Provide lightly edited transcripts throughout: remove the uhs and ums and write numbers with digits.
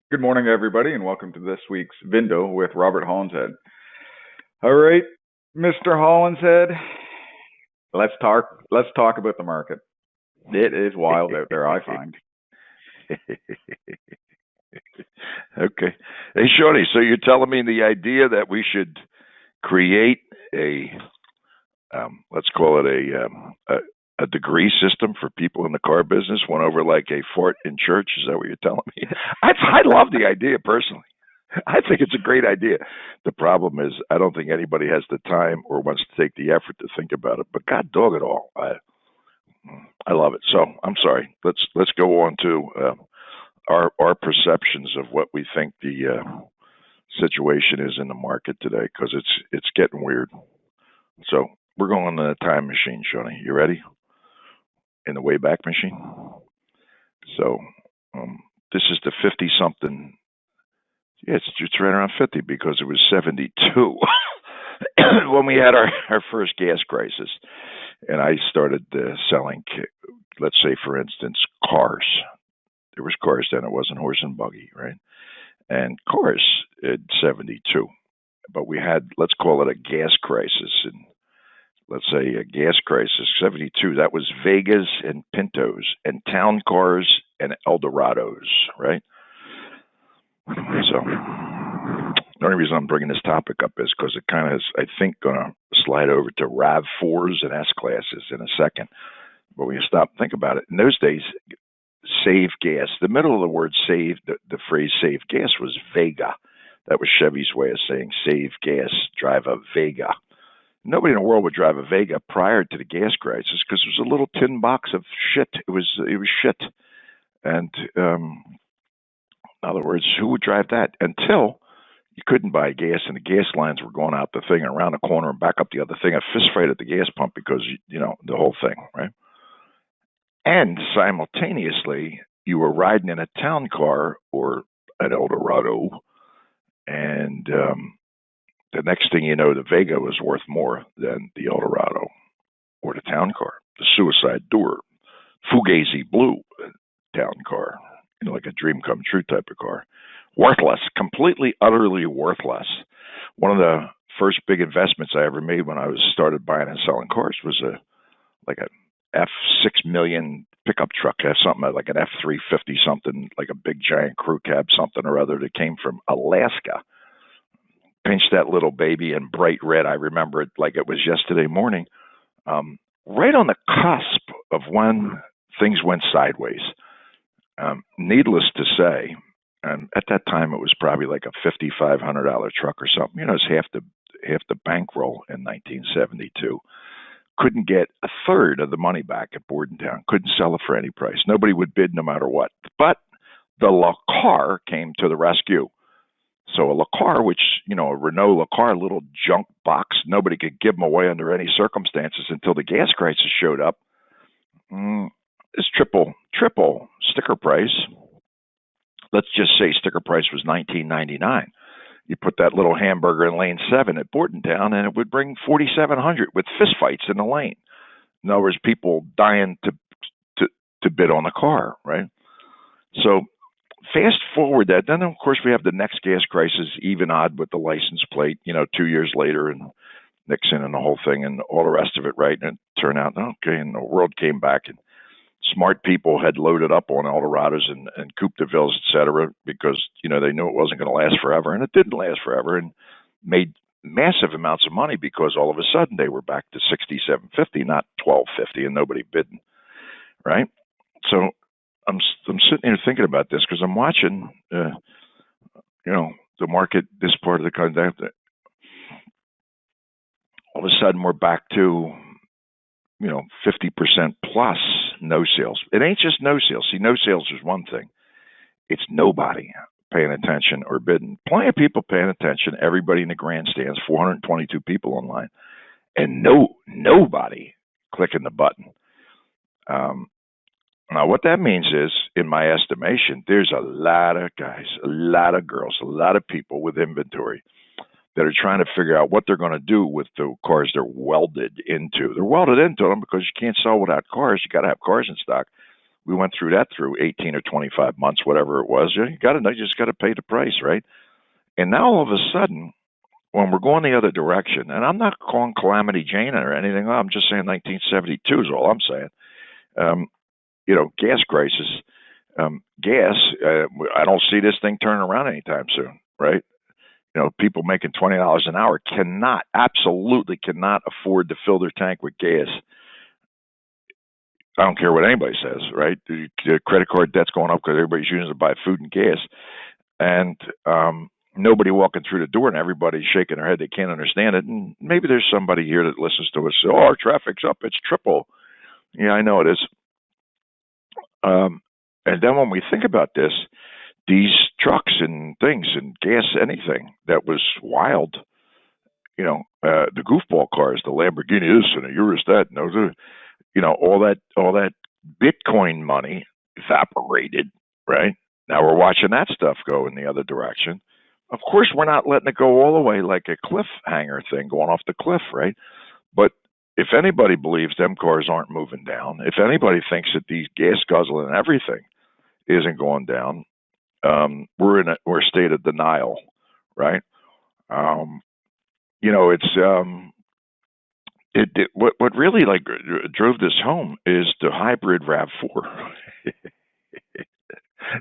Good morning, everybody, and welcome to this week's VIN-dow with Robert Hollinshead. All right, Mr. Hollinshead, let's talk. Let's talk about the market. It is wild out there, I find. Okay. Hey, Shorty, so you're telling me the idea that we should create let's call it a degree system for people in the car business, went over like a fort in church? Is that what you're telling me? I love the idea personally. I think it's a great idea. The problem is, I don't think anybody has the time or wants to take the effort to think about it. But God dog it all, I love it. So I'm sorry. Let's go on to our perceptions of what we think the situation is in the market today, because it's getting weird. So we're going in the time machine, Shoney. You ready? In the Wayback Machine. So this is the 50 something. Yeah, it's right around 50 because it was 72 when we had our first gas crisis, and I started selling, let's say, for instance, cars. There was cars then. It wasn't horse and buggy, right? And cars at 72. But we had, let's call it a gas crisis. And let's say a gas crisis, 72. That was Vegas and Pintos and town cars and Eldorados, right? So the only reason I'm bringing this topic up is because it kind of is, I think, going to slide over to RAV4s and S-classes in a second. But when you stop and think about it, in those days, save gas, the middle of the word save, the phrase save gas was Vega. That was Chevy's way of saying save gas, drive a Vega. Nobody in the world would drive a Vega prior to the gas crisis because it was a little tin box of shit. It was shit. And in other words, who would drive that? Until you couldn't buy gas and the gas lines were going out the thing and around the corner and back up the other thing, a fist fight at the gas pump because, the whole thing, right? And simultaneously, you were riding in a town car or an Eldorado, and the next thing you know, the Vega was worth more than the Eldorado or the town car, the Suicide Door, Fugazi Blue town car, like a dream come true type of car. Worthless, completely, utterly worthless. One of the first big investments I ever made when I was started buying and selling cars was a F6 million pickup truck, something like an F350 something, like a big giant crew cab something or other that came from Alaska. Pinched that little baby in bright red. I remember it like it was yesterday morning, right on the cusp of when things went sideways. Needless to say, at that time it was probably like a $5,500 truck or something. It's half the bankroll in 1972. Couldn't get a third of the money back at Bordentown. Couldn't sell it for any price. Nobody would bid no matter what. But the Carre came to the rescue. So a Carre, which, a Renault Carre, little junk box, nobody could give them away under any circumstances until the gas crisis showed up. It's triple sticker price. Let's just say sticker price was $19.99. You put that little hamburger in lane 7 at Bordentown, and it would bring $4,700 with fistfights in the lane. In other words, people dying to bid on the car, right? So fast forward that. Then, of course, we have the next gas crisis, even odd with the license plate, 2 years later, and Nixon and the whole thing and all the rest of it, right? And it turned out, okay, and the world came back, and smart people had loaded up on Eldorados and Coupe de Villes, et cetera, because, they knew it wasn't going to last forever, and it didn't last forever, and made massive amounts of money because all of a sudden they were back to $6,750, not $1,250, and nobody bidding, right? So I'm sitting here thinking about this because I'm watching, the market, this part of the country. All of a sudden we're back to, 50% plus no sales. It ain't just no sales. See, no sales is one thing. It's nobody paying attention or bidding. Plenty of people paying attention. Everybody in the grandstands, 422 people online, and nobody clicking the button. Now, what that means is, in my estimation, there's a lot of guys, a lot of girls, a lot of people with inventory that are trying to figure out what they're going to do with the cars they're welded into. They're welded into them because you can't sell without cars. You got to have cars in stock. We went through that through 18 or 25 months, whatever it was. You just got to pay the price, right? And now all of a sudden, when we're going the other direction, and I'm not calling Calamity Jane or anything, I'm just saying 1972 is all I'm saying. Gas crisis. I don't see this thing turning around anytime soon, right? People making $20 an hour absolutely cannot afford to fill their tank with gas. I don't care what anybody says, right? The credit card debt's going up because everybody's using it to buy food and gas. And nobody walking through the door and everybody's shaking their head. They can't understand it. And maybe there's somebody here that listens to us. So, our traffic's up. It's triple. Yeah, I know it is. And then when we think about this, these trucks and things and gas, anything that was wild, the goofball cars, the Lamborghini this and the Urus that, all that Bitcoin money evaporated, right? Now we're watching that stuff go in the other direction. Of course, we're not letting it go all the way like a cliffhanger thing going off the cliff, right? But if anybody believes them cars aren't moving down, if anybody thinks that these gas guzzling and everything isn't going down, we're in a state of denial, right? What really drove this home is the hybrid RAV4.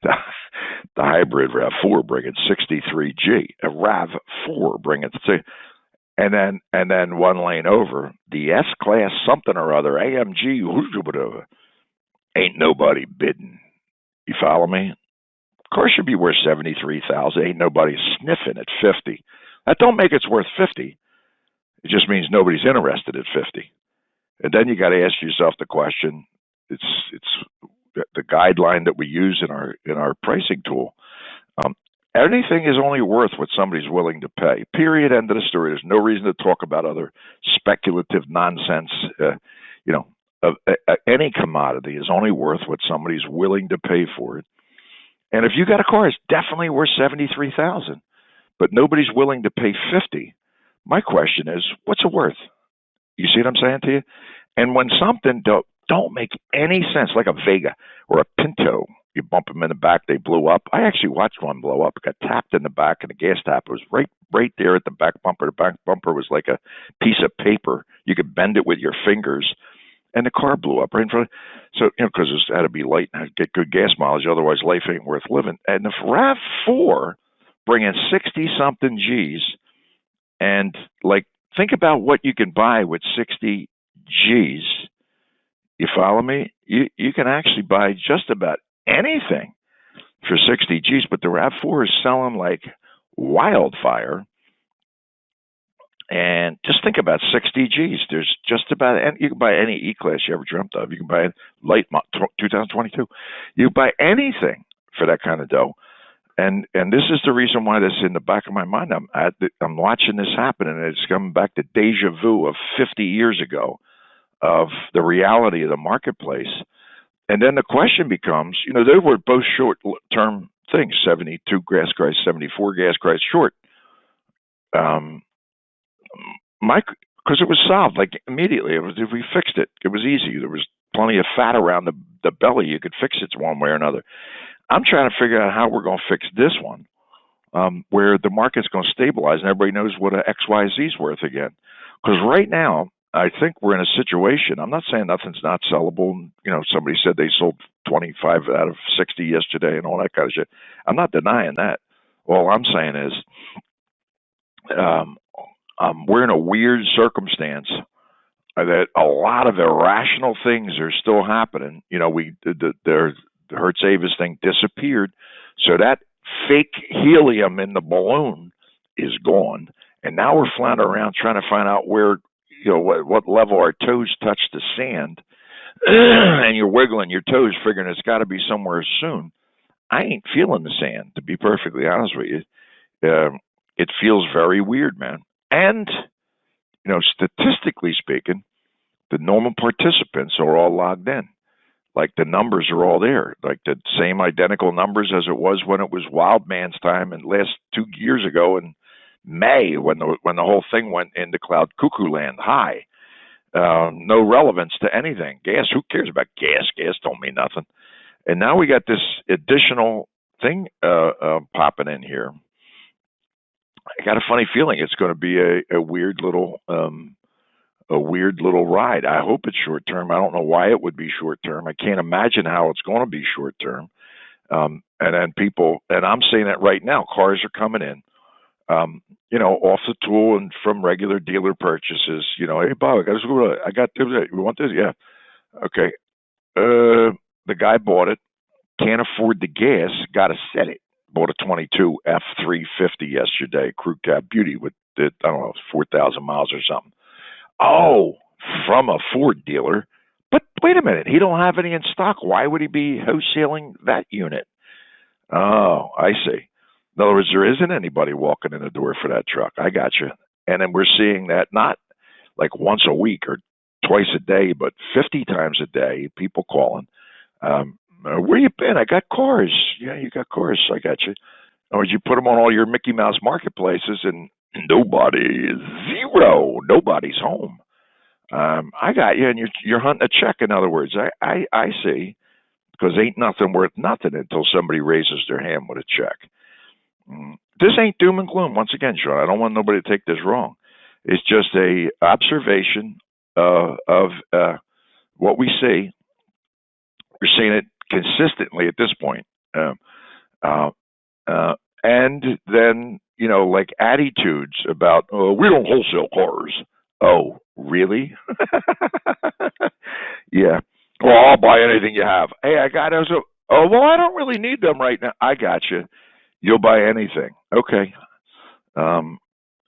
the hybrid RAV4 bringing 63G, a RAV4 bringing and then one lane over the S-Class something or other AMG, whatever. Ain't nobody bidding. You follow me? Car should be worth $73,000. Ain't nobody sniffing at 50. That don't make it worth 50. It just means nobody's interested at 50. And then you got to ask yourself the question. It's the guideline that we use in our pricing tool. Anything is only worth what somebody's willing to pay. Period. End of the story. There's no reason to talk about other speculative nonsense. Any commodity is only worth what somebody's willing to pay for it. And if you got a car, it's definitely worth $73,000, but nobody's willing to pay $50,000. My question is, what's it worth? You see what I'm saying to you? And when something don't make any sense, like a Vega or a Pinto, you bump them in the back, they blew up. I actually watched one blow up. It got tapped in the back, and the gas tap was right there at the back bumper. The back bumper was like a piece of paper. You could bend it with your fingers, and the car blew up right in front. So, because it had to be light and get good gas mileage, otherwise life ain't worth living. And if RAV4 bringing 60-something Gs, and think about what you can buy with 60 Gs. You follow me? You can actually buy just about anything for 60 Gs, but the RAV4 is selling like wildfire. And just think about 60 Gs. There's just about you can buy any E-Class you ever dreamt of. You can buy a light 2022. You can buy anything for that kind of dough. And this is the reason why this is in the back of my mind. I'm watching this happen, and it's coming back to deja vu of 50 years ago of the reality of the marketplace. And then the question becomes, they were both short-term things, 72 gas price, 74 gas price short. Because it was solved immediately. We fixed it. It was easy. There was plenty of fat around the belly. You could fix it one way or another. I'm trying to figure out how we're going to fix this one, where the market's going to stabilize and everybody knows what a XYZ is worth again. Because right now, I think we're in a situation. I'm not saying nothing's not sellable. Somebody said they sold 25 out of 60 yesterday and all that kind of shit. I'm not denying that. All I'm saying is we're in a weird circumstance that a lot of irrational things are still happening. The Hertz-Avis thing disappeared, so that fake helium in the balloon is gone, and now we're floundering around trying to find out where, what level our toes touch the sand, and you're wiggling your toes, figuring it's got to be somewhere soon. I ain't feeling the sand, to be perfectly honest with you. It feels very weird, man. And statistically speaking, the normal participants are all logged in. The numbers are all there, the same identical numbers as it was when it was Wild Man's time and last 2 years ago in May when the whole thing went into cloud cuckoo land high. No relevance to anything. Gas, who cares about gas? Gas don't mean nothing. And now we got this additional thing popping in here. I got a funny feeling it's going to be a weird little ride. I hope it's short term. I don't know why it would be short term. I can't imagine how it's going to be short term. And then people, and I'm saying it right now, cars are coming in, off the tool and from regular dealer purchases. Hey Bob, I got this. You want this? Yeah. Okay. The guy bought it, can't afford the gas, got to set it. Bought a 22 F350 yesterday, crew cab beauty with, 4,000 miles or something. Oh, from a Ford dealer. But wait a minute, he don't have any in stock. Why would he be wholesaling that unit? Oh, I see. In other words, there isn't anybody walking in the door for that truck. I got you. And then we're seeing that not like once a week or twice a day, but 50 times a day, people calling. Where you been? I got cars. Yeah, you got cars. I got you. Or you put them on all your Mickey Mouse marketplaces and nobody's home. I got you, and you're hunting a check. In other words, I see, because ain't nothing worth nothing until somebody raises their hand with a check. This ain't doom and gloom. Once again, Sean, I don't want nobody to take this wrong. It's just a observation of what we see. We're seeing it consistently at this point. And then, like attitudes about, we don't wholesale cars. Oh, really? Yeah. Well, I'll buy anything you have. Hey, I got those. Oh, well, I don't really need them right now. I got you. You'll buy anything. Okay. And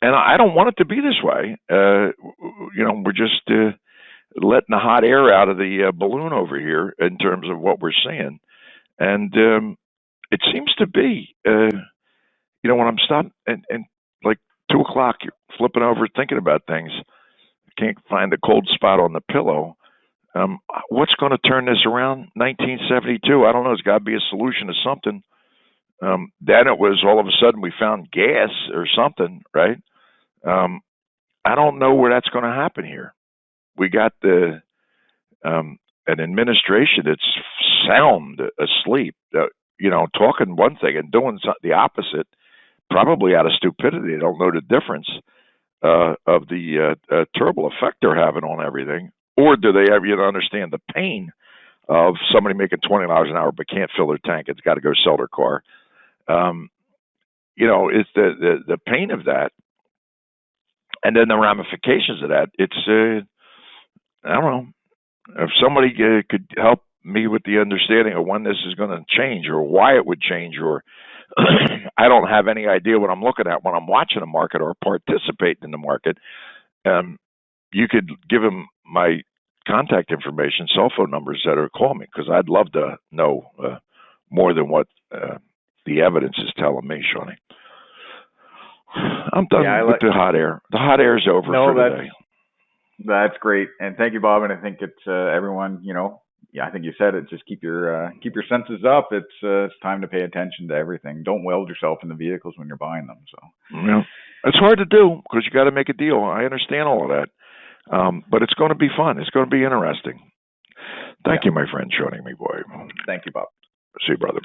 I don't want it to be this way. We're just letting the hot air out of the balloon over here in terms of what we're seeing. And it seems to be, when I'm stopping and like 2 o'clock, you're flipping over thinking about things. Can't find the cold spot on the pillow. What's going to turn this around? 1972. I don't know. There's got to be a solution to something. Then it was all of a sudden we found gas or something, right? I don't know where that's going to happen here. We got an administration that's sound asleep, talking one thing and doing the opposite, probably out of stupidity. They don't know the difference of the terrible effect they're having on everything. Or do they ever understand the pain of somebody making $20 an hour but can't fill their tank? It's got to go sell their car. It's the pain of that. And then the ramifications of that. It's, I don't know, if somebody could help me with the understanding of when this is going to change or why it would change, or I don't have any idea what I'm looking at when I'm watching a market or participating in the market. You could give them my contact information, cell phone numbers that are call me, because I'd love to know more than what the evidence is telling me, Shawnee. I'm done with the hot air. The hot air is over for today. That's great, and thank you, Bob. And I think it's everyone. I think you said it. Just keep your senses up. It's time to pay attention to everything. Don't weld yourself in the vehicles when you're buying them. So yeah, it's hard to do because you got to make a deal. I understand all of that, but it's going to be fun. It's going to be interesting. Thank you, my friend, joining me, boy. Thank you, Bob. See you, brother.